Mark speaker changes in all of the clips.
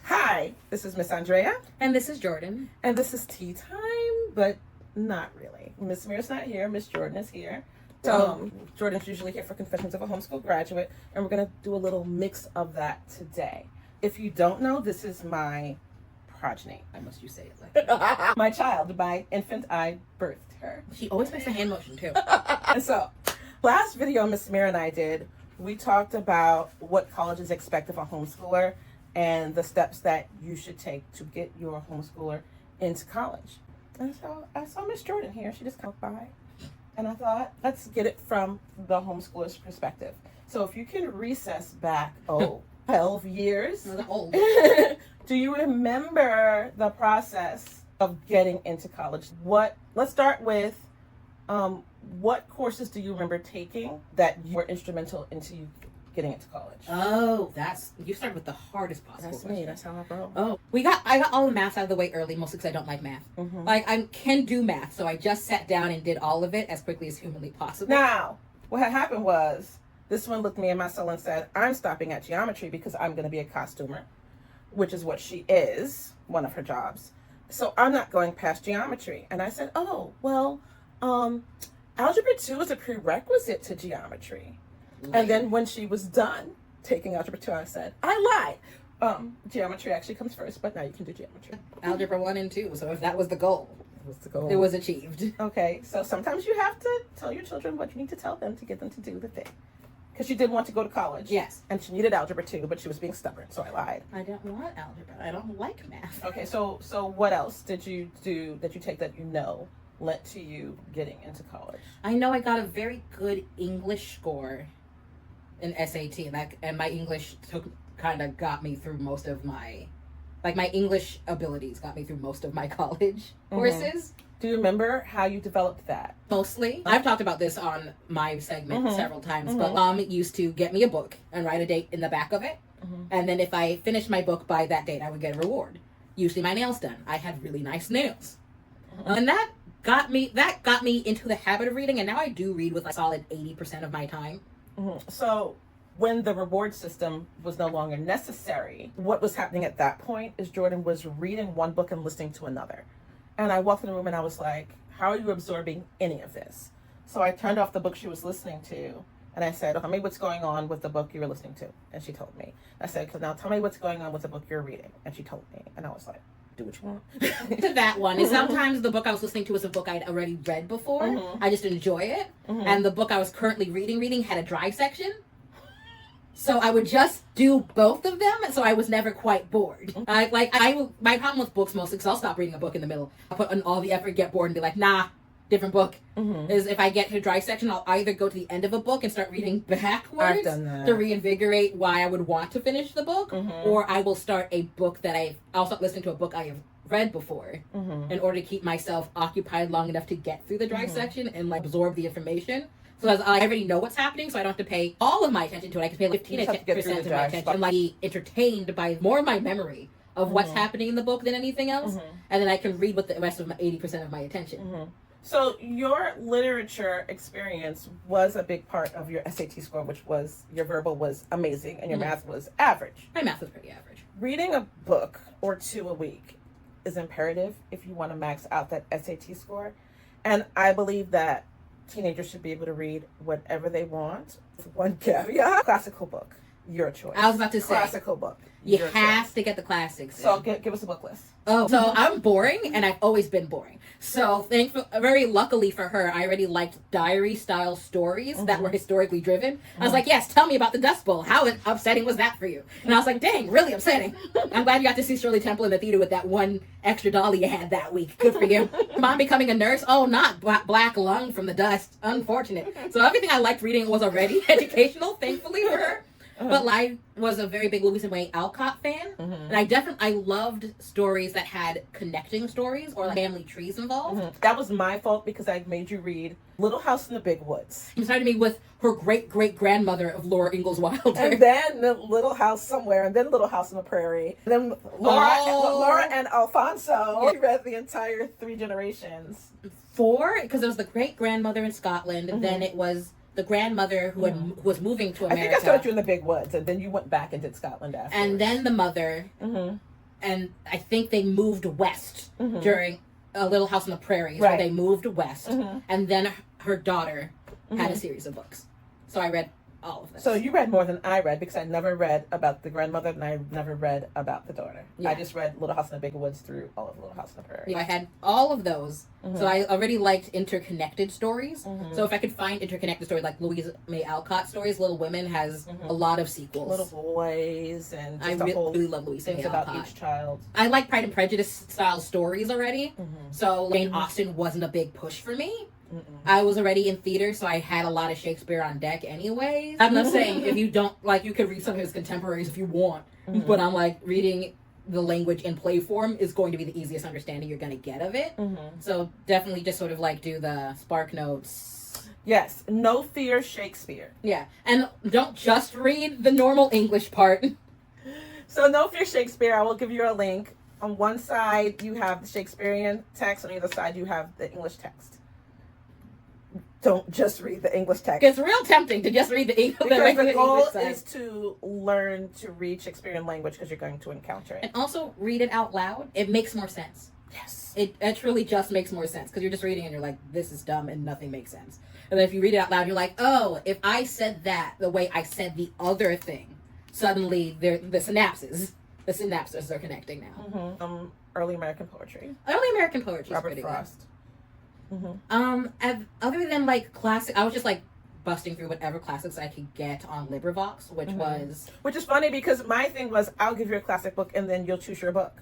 Speaker 1: Hi, this is Miss Andrea.
Speaker 2: And this is Jordan.
Speaker 1: And this is tea time, but not really. Miss Mira's not here. Miss Jordan is here. So Jordan's usually here for Confessions of a Homeschool Graduate, and we're going to do a little mix of that today. If you don't know, this is my progeny.
Speaker 2: Why must you say it like that?
Speaker 1: My child, my infant, I birthed her.
Speaker 2: She always makes a hand motion too.
Speaker 1: And so, last video Miss Mira and I did, we talked about what colleges expect of a homeschooler and the steps that you should take to get your homeschooler into college. And so I saw Miss Jordan here. She just came by. And I thought, let's get it from the homeschooler's perspective. So if you can recess back, 12 years.
Speaker 2: Old.
Speaker 1: Do you remember the process of getting into college? Let's start with, what courses do you remember taking that were instrumental into you getting into college?
Speaker 2: Oh, you started with the hardest possible.
Speaker 1: That's me. That's how I roll.
Speaker 2: Oh, I got all the math out of the way early, mostly because I don't like math.
Speaker 1: Mm-hmm.
Speaker 2: Like, I can do math, so I just sat down and did all of it as quickly as humanly possible.
Speaker 1: Now, what had happened was, this one looked me in my soul and said, I'm stopping at geometry because I'm going to be a costumer, which is what she is, one of her jobs. So I'm not going past geometry. And I said, Algebra 2 is a prerequisite to geometry. And then when she was done taking Algebra 2, I said, I lied. Geometry actually comes first, but now you can do geometry.
Speaker 2: Algebra 1 and 2, so if that was the goal, it was achieved.
Speaker 1: Okay, so sometimes you have to tell your children what you need to tell them to get them to do the thing. Because she did want to go to college.
Speaker 2: Yes.
Speaker 1: And she needed Algebra 2, but she was being stubborn, so I lied.
Speaker 2: I don't want algebra. I don't like math.
Speaker 1: Okay, so what else did you do that you take that you know led to you getting into college?
Speaker 2: I know I got a very good English score in SAT, and my English got me through most of my English abilities got me through most of my college courses.
Speaker 1: Do you remember how you developed that?
Speaker 2: Mostly. I've talked about this on my segment several times, but Mom used to get me a book and write a date in the back of it. And then if I finished my book by that date, I would get a reward. Usually my nails done. I had really nice nails. And that got me into the habit of reading, and now I do read with a solid 80% of my time.
Speaker 1: So when the reward system was no longer necessary, what was happening at that point is Jordan was reading one book and listening to another. And I walked in the room and I was like, how are you absorbing any of this? So I turned off the book she was listening to and I said, tell me what's going on with the book you were listening to. And she told me. I said, now tell me what's going on with the book you're reading. And she told me. And I was like, do what you want.
Speaker 2: To that one. And sometimes the book I was listening to was a book I'd already read before. I just enjoy it. And the book I was currently reading had a dry section. So I would just do both of them, so I was never quite bored. My problem with books mostly, because I'll stop reading a book in the middle. I'll put in all the effort, get bored, and be like, nah, different book. Is if I get to a dry section, I'll either go to the end of a book and start reading backwards
Speaker 1: I've done that.
Speaker 2: to reinvigorate why I would want to finish the book, or I will start a book I'll start listening to a book I have read before in order to keep myself occupied long enough to get through the dry section and absorb the information. So I already know what's happening, so I don't have to pay all of my attention to it. I can pay 15% of my attention and be entertained by more of my memory of what's happening in the book than anything else. And then I can read with the rest of my 80% of my attention.
Speaker 1: So your literature experience was a big part of your SAT score, which was your verbal was amazing and your math was average.
Speaker 2: My math was pretty average.
Speaker 1: Reading a book or two a week is imperative if you want to max out that SAT score. And I believe that teenagers should be able to read whatever they want. One caveat: classical book, your choice.
Speaker 2: I was about to say
Speaker 1: classical book.
Speaker 2: You have to get the classics.
Speaker 1: So give us a book list.
Speaker 2: Oh, so I'm boring, and I've always been boring. So very luckily for her, I already liked diary-style stories that were historically driven. I was like, yes, tell me about the Dust Bowl. How upsetting was that for you? And I was like, dang, really upsetting. I'm glad you got to see Shirley Temple in the theater with that one extra dolly you had that week. Good for you. Mom becoming a nurse? Oh, not black lung from the dust. Unfortunate. So everything I liked reading was already educational, thankfully for her. But I was a very big Louisa May Alcott fan, and I loved stories that had connecting stories or family trees involved.
Speaker 1: That was my fault because I made you read Little House in the Big Woods.
Speaker 2: You started me with her great-great-grandmother of Laura Ingalls Wilder.
Speaker 1: And then the Little House Somewhere, and then Little House on the Prairie. And then Laura and Alfonso. You read the entire 3 generations.
Speaker 2: 4, because there was the great-grandmother in Scotland, and then it was the grandmother who who was moving to America.
Speaker 1: I think I started you in the big woods, and then you went back and did Scotland after.
Speaker 2: And then the mother, and I think they moved west during a Little House on the Prairie. Right. So they moved west, and then her daughter had a series of books. So I read all of this.
Speaker 1: So you read more than I read, because I never read about the grandmother and I never read about the daughter. Yeah. I just read Little House in the Big Woods through all of Little House on the Prairie.
Speaker 2: Yeah, I had all of those. So I already liked interconnected stories. So if I could find interconnected stories like Louise May Alcott stories, Little Women has a lot of sequels.
Speaker 1: Little Boys and just
Speaker 2: I really love Louise May
Speaker 1: things
Speaker 2: Alcott.
Speaker 1: about each child.
Speaker 2: I like Pride and Prejudice style stories already. So Jane Austen wasn't a big push for me. I was already in theater, so I had a lot of Shakespeare on deck anyways. I'm not saying if you don't, like, you could read some of his contemporaries if you want, but I'm like, reading the language in play form is going to be the easiest understanding you're going to get of it. So definitely just sort of like do the Spark Notes.
Speaker 1: Yes, no fear Shakespeare.
Speaker 2: Yeah, and don't just read the normal English part.
Speaker 1: So no fear Shakespeare, I will give you a link. On one side, you have the Shakespearean text. On the other side, you have the English text. Don't just read the English text.
Speaker 2: It's real tempting to just read the English.
Speaker 1: Because the goal is to learn to read Shakespearean language, because you're going to encounter it.
Speaker 2: And also read it out loud. It makes more sense.
Speaker 1: Yes.
Speaker 2: It truly just makes more sense, because you're just reading and you're like, this is dumb and nothing makes sense. And then if you read it out loud, you're like, oh, if I said that the way I said the other thing, suddenly the synapses are connecting now.
Speaker 1: Early American poetry.
Speaker 2: Early American poetry.
Speaker 1: Robert Frost.
Speaker 2: Other than like classic, I was just like busting through whatever classics I could get on LibriVox, which
Speaker 1: is funny, because my thing was, I'll give you a classic book and then you'll choose your book.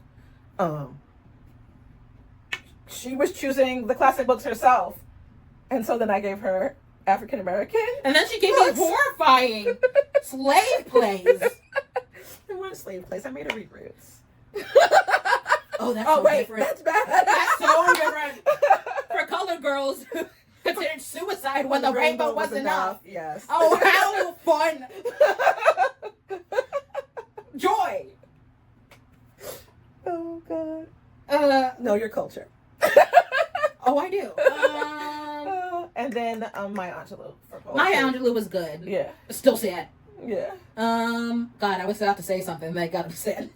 Speaker 1: She was choosing the classic books herself, and so then I gave her African American,
Speaker 2: and then she gave me horrifying slave plays.
Speaker 1: They weren't slave plays. I made her read Roots.
Speaker 2: Oh, that's so different.
Speaker 1: That's bad.
Speaker 2: That's so different. For colored girls who considered suicide when the rainbow was enough.
Speaker 1: Yes.
Speaker 2: Oh, how fun. Joy.
Speaker 1: Oh, God. Know your culture.
Speaker 2: Oh, I do.
Speaker 1: And then Maya Angelou for poetry.
Speaker 2: Maya Angelou was good.
Speaker 1: Yeah.
Speaker 2: Still sad.
Speaker 1: Yeah.
Speaker 2: God, I was about to say something that got upset.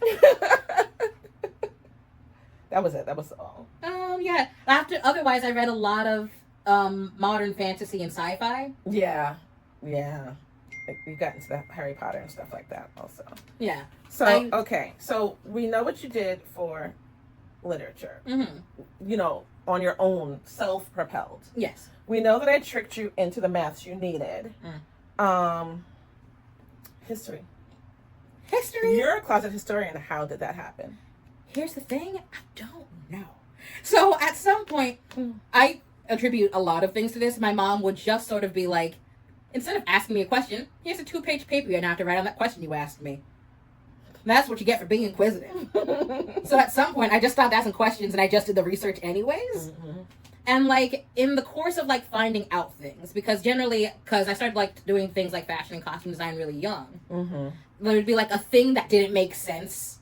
Speaker 1: That was it. That was all.
Speaker 2: Yeah. Otherwise, I read a lot of modern fantasy and sci-fi.
Speaker 1: Yeah. Yeah. We got into that Harry Potter and stuff like that also.
Speaker 2: Yeah.
Speaker 1: So, okay. So we know what you did for literature. You know, on your own, self-propelled.
Speaker 2: Yes.
Speaker 1: We know that I tricked you into the maths you needed. History. You're a closet historian. How did that happen?
Speaker 2: Here's the thing. I don't know. So at some point, I attribute a lot of things to this. My mom would just sort of be like, instead of asking me a question, here's a 2-page paper you're going to have to write on that question you asked me. That's what you get for being inquisitive. So at some point, I just stopped asking questions and I just did the research anyways. And like in the course of like finding out things, because I started like doing things like fashion and costume design really young. There would be like a thing that didn't make sense,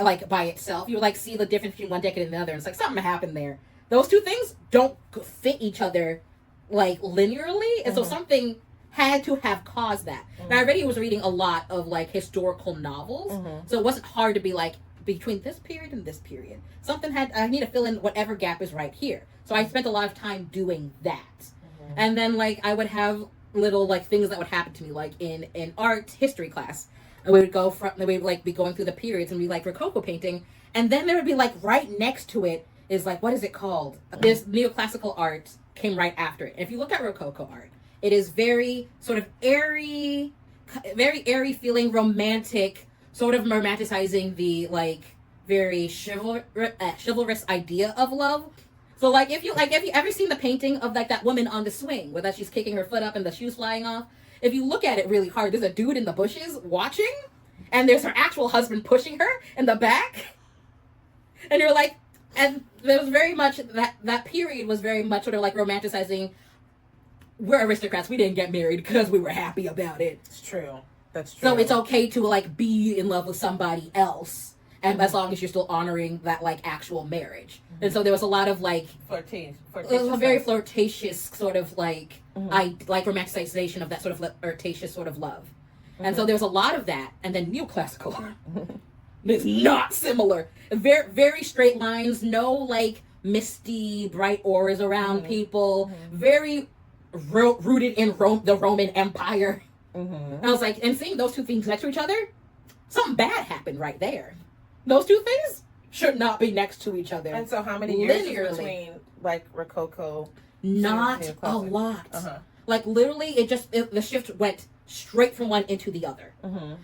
Speaker 2: like by itself. You would like see the difference between one decade and the other. And it's like something happened there. Those two things don't fit each other like linearly, and so something had to have caused that. And I already was reading a lot of like historical novels, so it wasn't hard to be like, between this period and this period, I need to fill in whatever gap is right here. So I spent a lot of time doing that. And then like I would have little like things that would happen to me, like in art history class. And we would like be going through the periods and be like Rococo painting, and then there would be like right next to it is like, what is it called? This neoclassical art came right after it. And if you look at Rococo art, it is very sort of airy, very airy feeling, romantic, sort of romanticizing the like very chivalrous idea of love. So like if you ever seen the painting of like that woman on the swing where that she's kicking her foot up and the shoes flying off, if you look at it really hard, there's a dude in the bushes watching, and there's her actual husband pushing her in the back, and you're like, and there was very much that period was very much sort of like romanticizing, we're aristocrats, we didn't get married because we were happy about it.
Speaker 1: It's true. That's true.
Speaker 2: So it's okay to like be in love with somebody else and as long as you're still honoring that like actual marriage. And so there was a lot of like
Speaker 1: Flirtatious.
Speaker 2: it was a very flirtatious sort of like like romanticization of that sort of flirtatious sort of love. And so there was a lot of that, and then neoclassical is not similar. Very very straight lines, no like misty bright auras around people. Very rooted in the Roman Empire. And I was like, and seeing those two things next to each other, something bad happened right there. Those two things should not be next to each other.
Speaker 1: And so how many years is between like Rococo?
Speaker 2: Not a lot. Like literally the shift went straight from one into the other.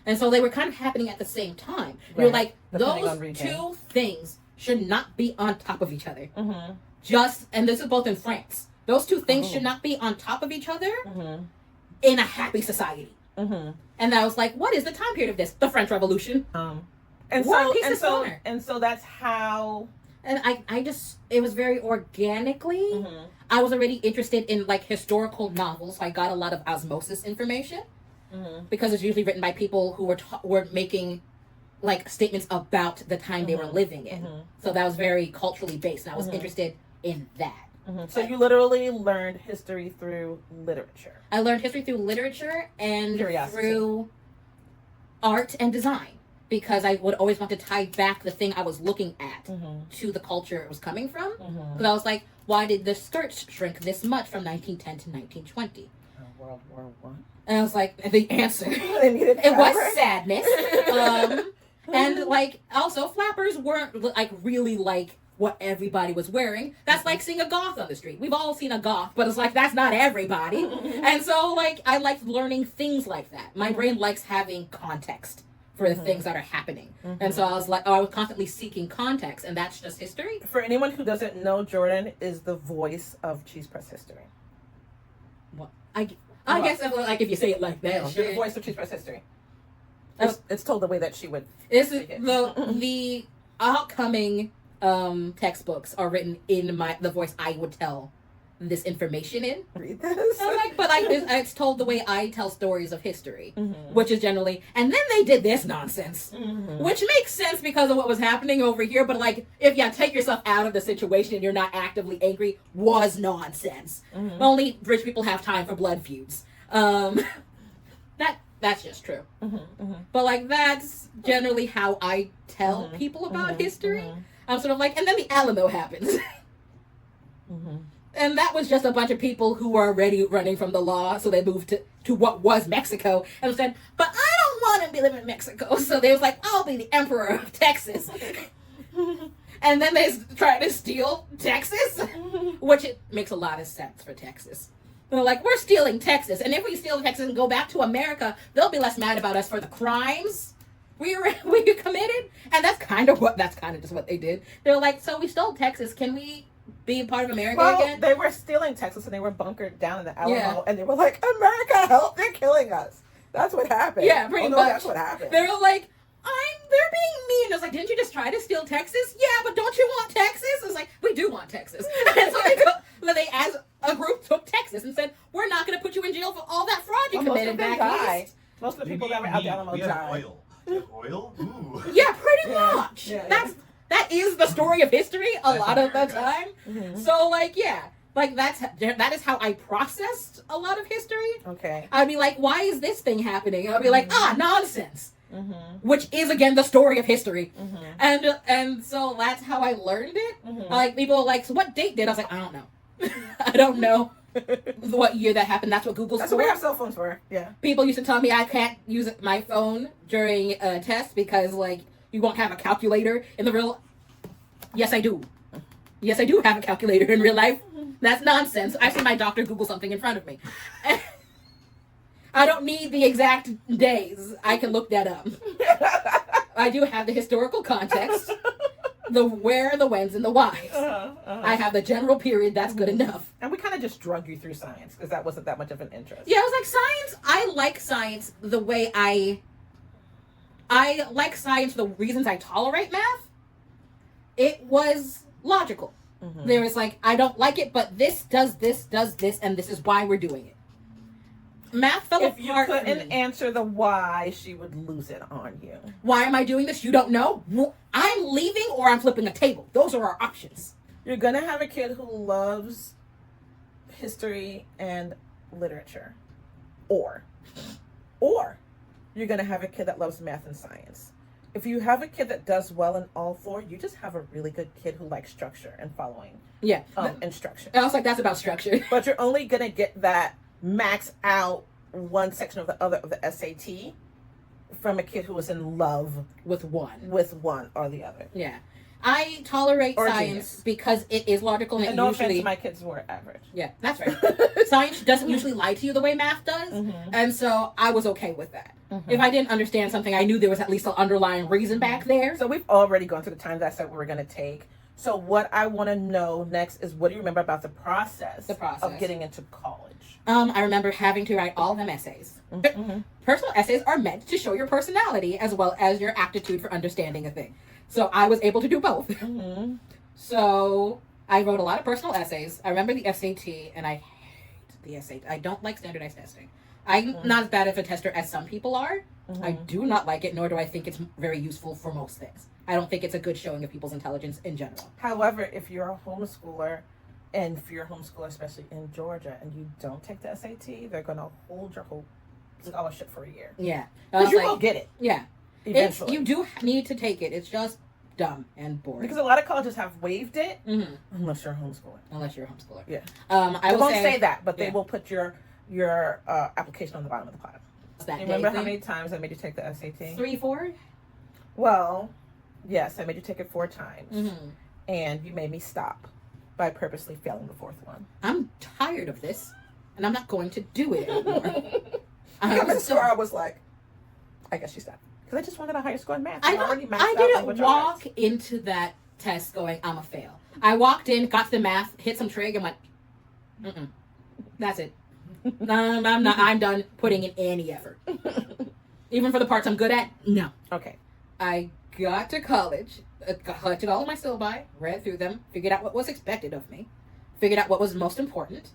Speaker 2: And so they were kind of happening at the same time.
Speaker 1: Right.
Speaker 2: You're like,
Speaker 1: Depending
Speaker 2: those two things should not be on top of each other. And this is both in France. Those two things should not be on top of each other in a happy society. And I was like, what is the time period of this? The French Revolution.
Speaker 1: And so that's how.
Speaker 2: And I just, it was very organically. I was already interested in like historical novels. So I got a lot of osmosis information because it's usually written by people who were making like statements about the time they were living in. So that was very culturally based, and I was interested in that.
Speaker 1: So you literally learned history through literature.
Speaker 2: I learned history through literature and
Speaker 1: Curiosity.
Speaker 2: through art and design, because I would always want to tie back the thing I was looking at to the culture it was coming from. Because I was like, why did the skirts shrink this much from 1910 to 1920?
Speaker 1: World War One.
Speaker 2: And I was like, the answer,
Speaker 1: it
Speaker 2: was sadness. And like, also flappers weren't like really like what everybody was wearing. That's like seeing a goth on the street. We've all seen a goth, but it's like, that's not everybody. And so like, I liked learning things like that. My brain likes having context for the things that are happening. And so I was like, I was constantly seeking context, and that's just history.
Speaker 1: For anyone who doesn't know, Jordan is the voice of CheesePress History.
Speaker 2: What? I guess like if you say it like that.
Speaker 1: You're the voice of CheesePress History. It's told the way that she would.
Speaker 2: This is the upcoming textbooks are written in the voice I would tell this information in.
Speaker 1: Read this.
Speaker 2: I'm like, but it's told the way I tell stories of history, which is generally, and then they did this nonsense, which makes sense because of what was happening over here. But like, if you take yourself out of the situation and you're not actively angry, was nonsense. Only rich people have time for blood feuds. That's just true. But like, that's generally how I tell people about history. I'm sort of like, and then the Alamo happens. And that was just a bunch of people who were already running from the law, so they moved to what was Mexico, and said, but I don't want to be living in Mexico. So they was like, I'll be the emperor of Texas. And then they tried to steal Texas, which it makes a lot of sense for Texas. They're like, we're stealing Texas, and if we steal Texas and go back to America, they'll be less mad about us for the crimes we committed. And that's kind of just what they did. They're like, so we stole Texas, can we be a part of America again?
Speaker 1: They were stealing Texas, and they were bunkered down in the Alamo, and they were like, America, help, they're killing us. That's what happened.
Speaker 2: Yeah, pretty much.
Speaker 1: That's what happened.
Speaker 2: They were like, they're being mean. I was like, didn't you just try to steal Texas? Yeah, but don't you want Texas? I was like, we do want Texas. And so they as a group took Texas and said, we're not going to put you in jail for all that fraud you committed back east.
Speaker 1: Most of the people that were out the Alamo died.
Speaker 3: Oil? Ooh.
Speaker 2: Yeah, pretty much. That is the story of history a lot of the time. So like, yeah. Like that is how I processed a lot of history.
Speaker 1: Okay.
Speaker 2: I'd be like, why is this thing happening? I'd be like, nonsense. Which is again the story of history. And so that's how I learned it. Like people were like, so what date did? I was like, I don't know. I don't know what year that happened. That's what Google's
Speaker 1: That's
Speaker 2: for.
Speaker 1: what we have cell phones for. Yeah.
Speaker 2: People used to tell me I can't use my phone during a test because like you won't have a calculator in the real. Yes, I do. Yes, I do have a calculator in real life. That's nonsense. I see my doctor Google something in front of me. I don't need the exact days. I can look that up. I do have the historical context, the where, the whens, and the whys. I have the general period. That's good enough.
Speaker 1: And we kind of just drug you through science because that wasn't that much of an interest.
Speaker 2: Yeah, I was like, science. I like science the way I like science for the reasons I tolerate math. It was logical. There was like, I don't like it, but this does this, and this is why we're doing it. math fell
Speaker 1: If you
Speaker 2: apart for
Speaker 1: couldn't
Speaker 2: me.
Speaker 1: answer the why, she would lose it on you.
Speaker 2: Why am I doing this? You don't know? I'm leaving or I'm flipping a table. Those are our options.
Speaker 1: You're gonna have a kid who loves history and literature, or you're gonna have a kid that loves math and science. If you have a kid that does well in all four, you just have a really good kid who likes structure and following
Speaker 2: Yeah.
Speaker 1: instruction.
Speaker 2: I was like, that's about structure.
Speaker 1: But you're only gonna get that max out one section of the other of the SAT from a kid who is in love
Speaker 2: With one.
Speaker 1: with one or the other.
Speaker 2: Yeah. I tolerate
Speaker 1: Or
Speaker 2: science
Speaker 1: genius.
Speaker 2: because it is logical and
Speaker 1: And
Speaker 2: it
Speaker 1: no
Speaker 2: usually...
Speaker 1: offense, my kids were average.
Speaker 2: Yeah, that's right. Science doesn't usually lie to you the way math does.
Speaker 1: Mm-hmm.
Speaker 2: And so I was okay with that.
Speaker 1: Mm-hmm.
Speaker 2: If I didn't understand something, I knew there was at least an underlying reason back there.
Speaker 1: So we've already gone through the time that I said we were going to take. So what I want to know next is, what do you remember about the process,
Speaker 2: The process.
Speaker 1: of getting into college?
Speaker 2: I remember having to write all of them essays.
Speaker 1: Mm-hmm.
Speaker 2: Personal essays are meant to show your personality as well as your aptitude for understanding a thing. So I was able to do both.
Speaker 1: Mm-hmm.
Speaker 2: So I wrote a lot of personal essays. I remember the SAT, and I hate the SAT. I don't like standardized testing. I'm not as bad of a tester as some people are.
Speaker 1: Mm-hmm.
Speaker 2: I do not like it, nor do I think it's very useful for most things. I don't think it's a good showing of people's intelligence in general.
Speaker 1: However, if you're a homeschooler, and if you're a homeschooler, especially in Georgia, and you don't take the SAT, they're going to hold your whole scholarship for a year.
Speaker 2: Yeah.
Speaker 1: Because you will get it
Speaker 2: Yeah.
Speaker 1: eventually.
Speaker 2: You do need to take it. It's just dumb and boring.
Speaker 1: Because a lot of colleges have waived it,
Speaker 2: Mm-hmm.
Speaker 1: unless you're a homeschooler.
Speaker 2: Unless you're a homeschooler.
Speaker 1: Yeah.
Speaker 2: I
Speaker 1: They
Speaker 2: will
Speaker 1: won't say that, but they
Speaker 2: yeah.
Speaker 1: will put your application on the bottom of the pile.
Speaker 2: that
Speaker 1: Do you remember
Speaker 2: day
Speaker 1: how
Speaker 2: thing.
Speaker 1: many times I made you take the SAT?
Speaker 2: 3, 4?
Speaker 1: Well, yes, I made you take it 4 times.
Speaker 2: Mm-hmm.
Speaker 1: And you made me stop by purposely failing the 4th one.
Speaker 2: I'm tired of this, and I'm not going to do it anymore.
Speaker 1: Coming sure, I was like, I guess you stopped. Because I just wanted a higher score in math.
Speaker 2: I
Speaker 1: already maxed
Speaker 2: I
Speaker 1: out
Speaker 2: didn't
Speaker 1: language
Speaker 2: walk
Speaker 1: arts.
Speaker 2: into that test going, I'm a fail. I walked in, got to the math, hit some trig, and went, mm-mm. That's it. I'm done putting in any effort. Even for the parts I'm good at, no.
Speaker 1: Okay.
Speaker 2: I got to college, collected all of my syllabi, read through them, figured out what was expected of me, figured out what was most important,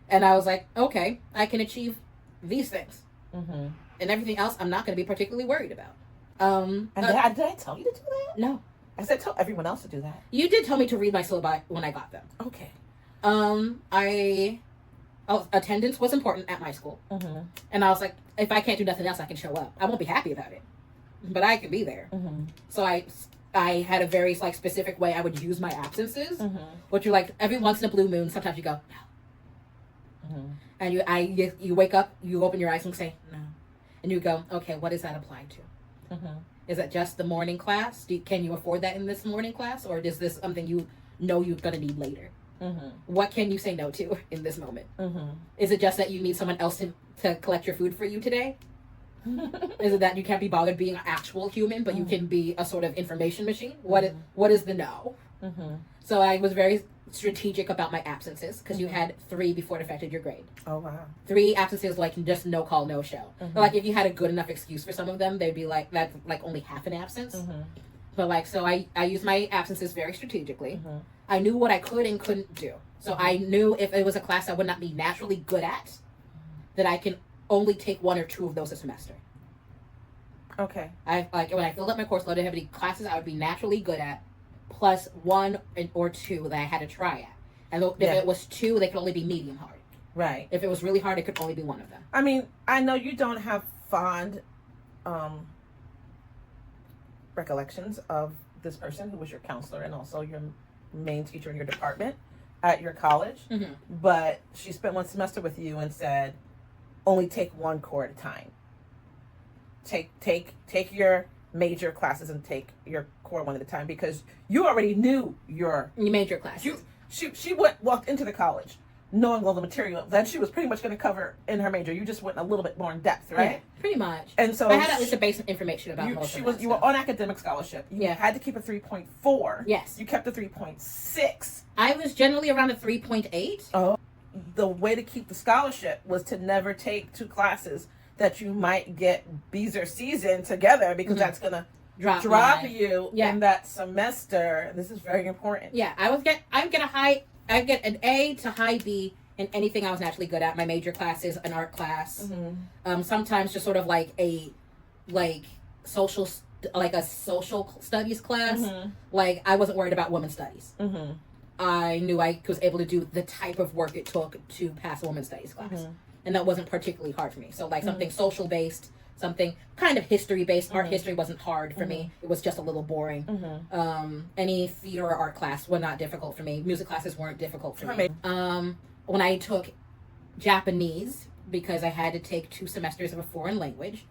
Speaker 2: and I was like, okay, I can achieve these things.
Speaker 1: Mm-hmm.
Speaker 2: And everything else I'm not going to be particularly worried about.
Speaker 1: And did I tell you to do that?
Speaker 2: No.
Speaker 1: I said tell everyone else to do that.
Speaker 2: You did tell me to read my syllabi when I got them.
Speaker 1: Okay.
Speaker 2: Attendance was important at my school.
Speaker 1: Mm-hmm.
Speaker 2: And I was like, if I can't do nothing else, I can show up. I won't be happy about it, but I can be there.
Speaker 1: Mm-hmm.
Speaker 2: So I had a very specific way I would use my absences,
Speaker 1: Mm-hmm.
Speaker 2: which you're like, every once in a blue moon, sometimes you go, no.
Speaker 1: Mm-hmm.
Speaker 2: And you wake up, you open your eyes and say, no. And you go, okay, what does that apply to?
Speaker 1: Mm-hmm.
Speaker 2: Is it just the morning class? Can you afford that in this morning class? Or is this something you know you're going to need later?
Speaker 1: Mm-hmm.
Speaker 2: What can you say no to in this moment?
Speaker 1: Mm-hmm.
Speaker 2: Is it just that you need someone else to collect your food for you today? Is it that you can't be bothered being an actual human, but you can be a sort of information machine? What is the no?
Speaker 1: Mm-hmm.
Speaker 2: So I was very strategic about my absences because you had 3 before it affected your grade.
Speaker 1: Oh, wow.
Speaker 2: 3 absences, like just no call, no show.
Speaker 1: Mhm.
Speaker 2: But like if you had a good enough excuse for some of them, they'd be like, that's like only half an absence.
Speaker 1: Mm-hmm.
Speaker 2: But so I used my absences very strategically.
Speaker 1: Mm-hmm.
Speaker 2: I knew what I could and couldn't do. So I knew if it was a class I would not be naturally good at, that I can only take 1 or 2 of those a semester.
Speaker 1: Okay.
Speaker 2: I when I filled up my course load, I had classes I would be naturally good at, plus 1 or 2 that I had to try at. And if it was 2, they could only be medium hard.
Speaker 1: Right.
Speaker 2: If it was really hard, it could only be 1 of them.
Speaker 1: I mean, I know you don't have fond recollections of this person who was your counselor and also your main teacher in your department at your college,
Speaker 2: Mm-hmm.
Speaker 1: but she spent 1 semester with you and said, only take 1 core at a time. Take your major classes and take your core 1 at a time, because you already knew your
Speaker 2: You major class.
Speaker 1: she walked into the college knowing all the material that she was pretty much going to cover in her major. You just went a little bit more in depth, right?
Speaker 2: Yeah, pretty much.
Speaker 1: And so
Speaker 2: I had at least a basic information about most of that
Speaker 1: you were
Speaker 2: stuff.
Speaker 1: on academic scholarship. You had to keep a 3.4.
Speaker 2: Yes.
Speaker 1: You kept a 3.6.
Speaker 2: I was generally around a 3.8.
Speaker 1: Oh. The way to keep the scholarship was to never take 2 classes that you might get B's or C's in together, because that's going to drop you in that semester. This is very important.
Speaker 2: Yeah, I would get an A to high B in anything I was naturally good at. My major class is an art class. Sometimes just sort of like a social studies class. Like I wasn't worried about women's studies. I knew I was able to do the type of work it took to pass a women's studies class, and that wasn't particularly hard for me. So like something social based, something kind of history based. Art history wasn't hard for me. It was just a little boring. Any theater or art class were not difficult for me. Music classes weren't difficult for me. When I took Japanese, because I had to take 2 semesters of a foreign language,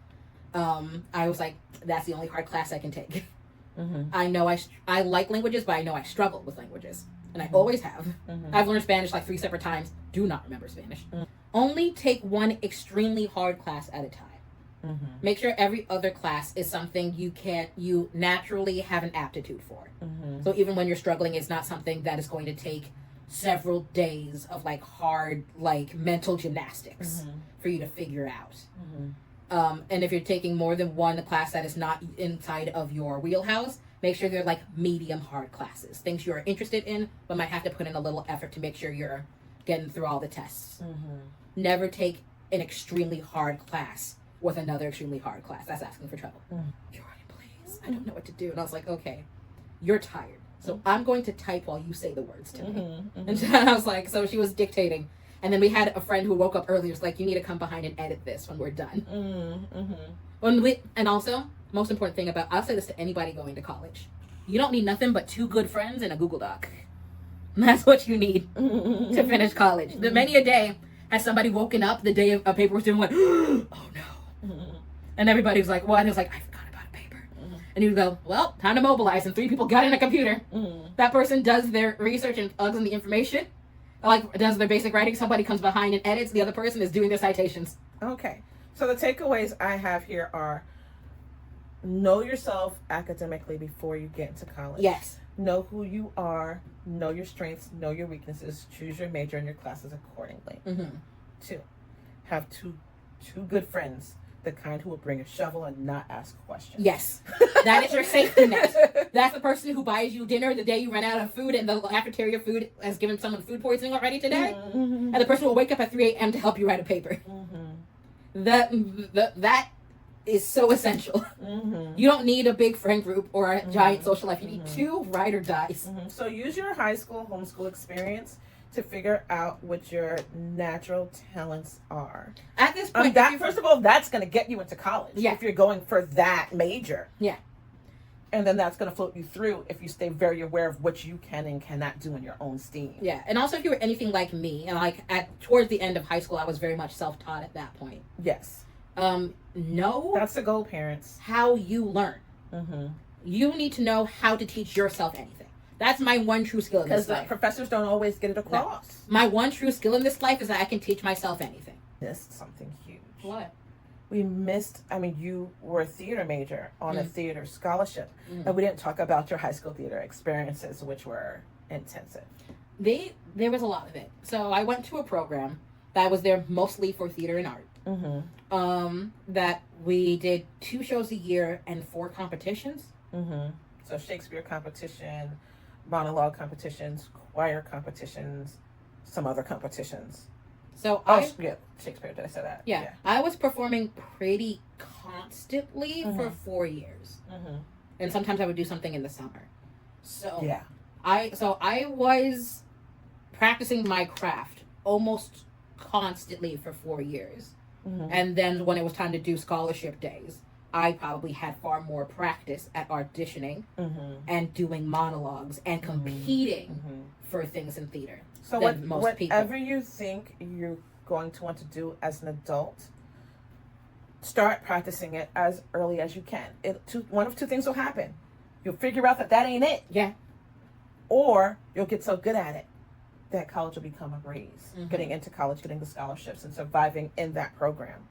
Speaker 2: I was like, that's the only hard class I can take. I know I like languages, but I know I struggle with languages. And I always have. I've learned Spanish like 3 separate times. Do not remember Spanish. Only take one extremely hard class at a time. Make sure every other class is something you naturally have an aptitude for. So even when you're struggling, it's not something that is going to take several days of like hard like mental gymnastics for you to figure out. And if you're taking more than one class that is not inside of your wheelhouse, make sure they're like medium hard classes, things you're interested in but might have to put in a little effort to make sure you're getting through all the tests. Never take an extremely hard class with another extremely hard class. That's asking for trouble. Jordan, please, I don't know what to do. And I was like, okay, you're tired, so I'm going to type while you say the words to me. And I was like, so she was dictating. And then we had a friend who woke up early. Was like, you need to come behind and edit this when we're done. And also, most important thing I'll say this to anybody going to college. You don't need nothing but 2 good friends and a Google Doc. That's what you need to finish college. The many a day has somebody woken up the day a paper was due and went, oh no. And everybody was like, what? And it was like, I forgot about a paper. And you go, well, time to mobilize. And 3 people got in a computer. That person does their research and plugs in the information. Like does their basic writing, somebody comes behind and edits, the other person is doing their citations.
Speaker 1: Okay. So the takeaways I have here are: know yourself academically before you get into college.
Speaker 2: Yes.
Speaker 1: Know who you are, know your strengths, know your weaknesses, choose your major and your classes accordingly. 2, have two good friends, the kind who will bring a shovel and not ask questions.
Speaker 2: Yes. That is your safety net. That's the person who buys you dinner the day you run out of food and the cafeteria food has given someone food poisoning already today. And the person will wake up at 3 a.m. to help you write a paper. That is so essential. You don't need a big friend group or a giant social life. You need 2 ride or dies.
Speaker 1: So use your high school homeschool experience to figure out what your natural talents are.
Speaker 2: At this point,
Speaker 1: first of all, that's going to get you into college.
Speaker 2: Yeah.
Speaker 1: If you're going for that major.
Speaker 2: Yeah.
Speaker 1: And then that's going to float you through if you stay very aware of what you can and cannot do in your own steam.
Speaker 2: Yeah. And also if you were anything like me, and like towards the end of high school, I was very much self-taught at that point.
Speaker 1: Yes.
Speaker 2: Know
Speaker 1: that's the goal, parents.
Speaker 2: how you learn. You need to know how to teach yourself anything. That's my one true skill in this life.
Speaker 1: Because professors don't always get it across.
Speaker 2: No. My one true skill in this life is that I can teach myself anything.
Speaker 1: Missed something huge.
Speaker 2: What?
Speaker 1: We missed, you were a theater major on a theater scholarship. And we didn't talk about your high school theater experiences, which were intensive.
Speaker 2: There was a lot of it. So I went to a program that was there mostly for theater and art. That we did 2 shows a year and 4 competitions.
Speaker 1: So Shakespeare competition, monologue competitions, choir competitions, some other competitions.
Speaker 2: So
Speaker 1: Shakespeare, did I say that?
Speaker 2: Yeah. I was performing pretty constantly for 4 years. And sometimes I would do something in the summer. So I was practicing my craft almost constantly for 4 years. And then when it was time to do scholarship days, I probably had far more practice at auditioning and doing monologues and competing for things in theater.
Speaker 1: So whatever you think you're going to want to do as an adult, start practicing it as early as you can. One of 2 things will happen. You'll figure out that ain't it.
Speaker 2: Yeah.
Speaker 1: Or you'll get so good at it that college will become a breeze. Getting into college, getting the scholarships, and surviving in that program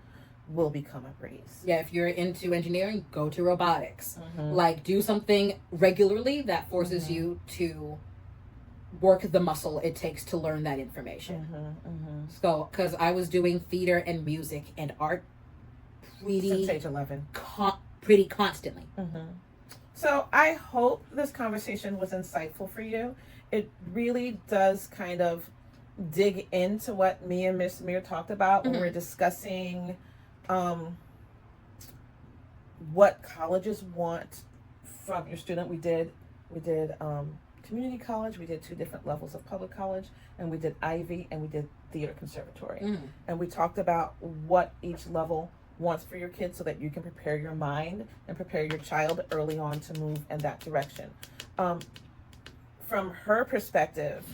Speaker 1: will become a breeze.
Speaker 2: Yeah, if you're into engineering, go to robotics. Like, do something regularly that forces you to work the muscle it takes to learn that information. So, because I was doing theater and music and art
Speaker 1: since age 11.
Speaker 2: Pretty constantly.
Speaker 1: So I hope this conversation was insightful for you. It really does kind of dig into what me and Miss Mir talked about when we were discussing what colleges want from your student. We did community college, we did 2 different levels of public college, and we did Ivy, and we did theater conservatory. And we talked about what each level wants for your kids so that you can prepare your mind and prepare your child early on to move in that direction. From her perspective,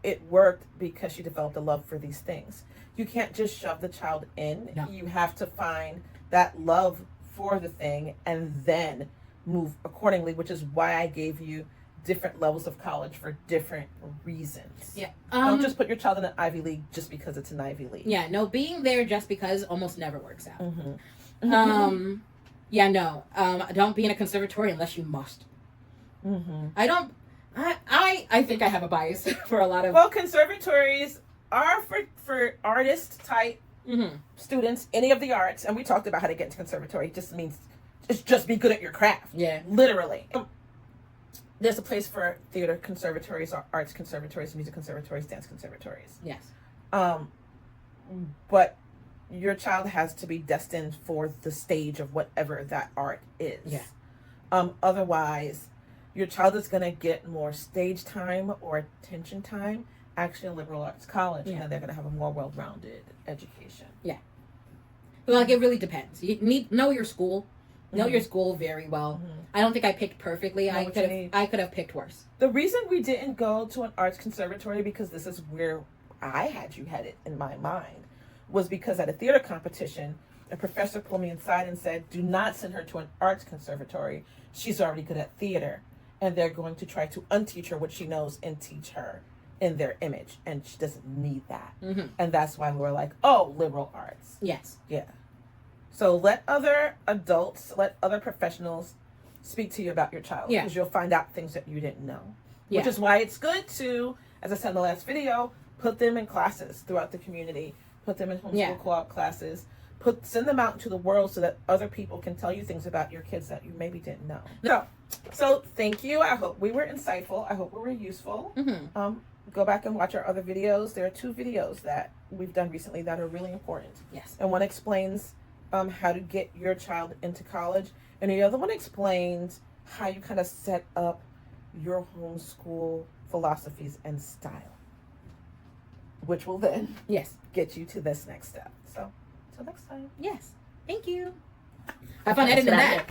Speaker 1: it worked because she developed a love for these things. You can't just shove the child in.
Speaker 2: No.
Speaker 1: You have to find that love for the thing and then move accordingly, which is why I gave you different levels of college for different reasons.
Speaker 2: Yeah.
Speaker 1: Don't just put your child in an Ivy League just because it's an Ivy League.
Speaker 2: Yeah, no, being there just because almost never works out. Yeah, no. Don't be in a conservatory unless you must. I think I have a bias for a lot of...
Speaker 1: Well, conservatories are for artist type students, any of the arts, and we talked about how to get into conservatory. It just means just be good at your craft.
Speaker 2: Yeah.
Speaker 1: Literally. There's a place for theater conservatories, or arts conservatories, music conservatories, dance conservatories.
Speaker 2: Yes.
Speaker 1: But your child has to be destined for the stage of whatever that art is.
Speaker 2: Yeah.
Speaker 1: Otherwise, your child is going to get more stage time or attention time actually in liberal arts college, and they're going to have a more well-rounded education.
Speaker 2: Yeah. Like, it really depends. You know your school. Know your school very well. I don't think I picked perfectly. I could have picked worse.
Speaker 1: The reason we didn't go to an arts conservatory, because this is where I had you headed in my mind, was because at a theater competition, a professor pulled me inside and said, do not send her to an arts conservatory. She's already good at theater. And they're going to try to unteach her what she knows and teach her in their image. And she doesn't need that. And that's why we were like, oh, liberal arts.
Speaker 2: Yes.
Speaker 1: Yeah. So let other adults, let other professionals speak to you about your child.
Speaker 2: Yeah.
Speaker 1: Because you'll find out things that you didn't know.
Speaker 2: Yeah.
Speaker 1: Which is why it's good to, as I said in the last video, put them in classes throughout the community. Put them in homeschool co-op classes. Send them out into the world so that other people can tell you things about your kids that you maybe didn't know. So thank you. I hope we were insightful. I hope we were useful. Go back and watch our other videos. There are 2 videos that we've done recently that are really important.
Speaker 2: Yes.
Speaker 1: And one explains how to get your child into college, and the other one explains how you kind of set up your homeschool philosophies and style, which will then get you to this next step. So till next time.
Speaker 2: Yes. Thank you. Have fun editing that.